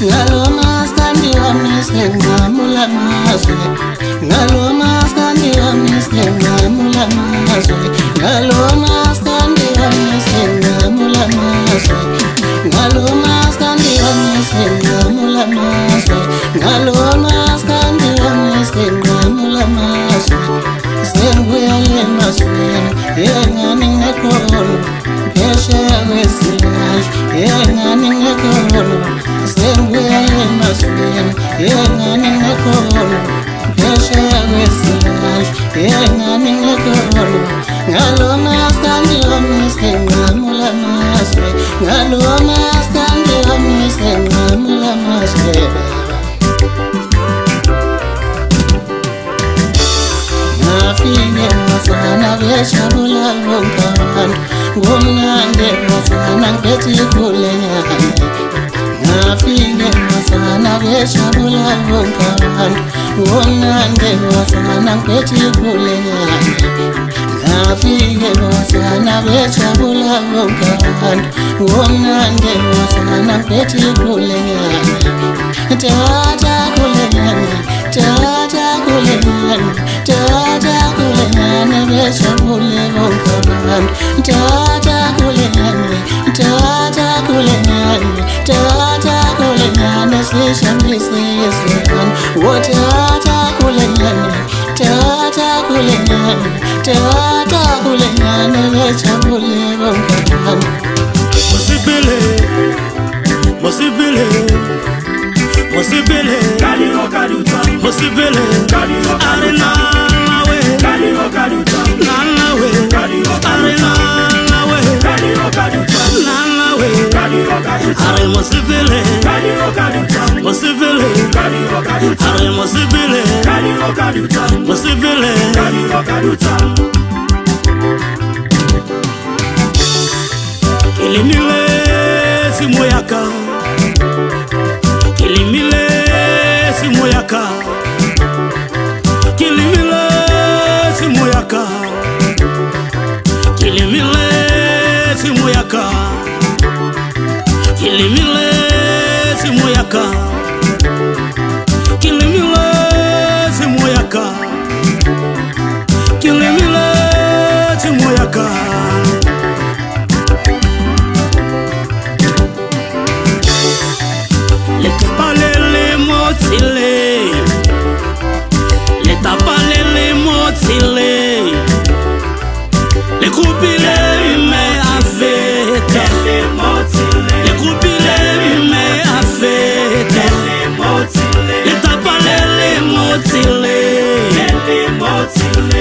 Ngalomas kandi wamise ngamula mazwe. Ngalomas kandi wamise ngamula mazwe. Ngalomas kandi wamise ngamula mazwe. Ngalomas kandi wamise ngamula mazwe. Ngalomas kandi wamise ngamula mazwe. Sengwele mazwe, engani ngekolo. Peshe wesilash, engani ngekolo. Sengwele mazwe, engani ngekolo. Peshe wesilash, engani ngekolo. Ngalomas kandi wamise ngamula mazwe. Ngalomas kandi wamise ngamula mazwe. Nafike masana beshabula lonkawan. Ngomnande masana ngeti kulenyane. Nafike masana beshabula lonkawan. Ngomnande masana ngeti kulenyane. Nafike masana beshabula lonkawan. Ngomnande masana ngeti kulenyane. Tata kulenyane, tata kulenyane, tata kulenyane beshabule lonkawan. Tata kulenyane, tata kulenyane, tata kulenyane sishamlisi yeswan. Wo tata kulenyane, tata kulenyane, tata kulenyane beshabule lonkawan. Mosibele, Mosibele, Mosibele, Mosibele, Arena nawe, nanawe, Arena nawe, nanawe, Are Mosibele, Mosibele, Are Mosibele, Mosibele. Kilimile simoyaka, Kilimile simoyaka, Kilimile simoyaka, Kilimile simoyaka, Kilimile simoyaka, Kilimile simoyaka, Kilimile simoyaka. L'État parle les mots, les coupilés humains avec les coupilés humains avec l'État parle les mots,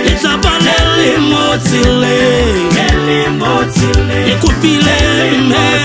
l'État parle les mots, les coupilés humains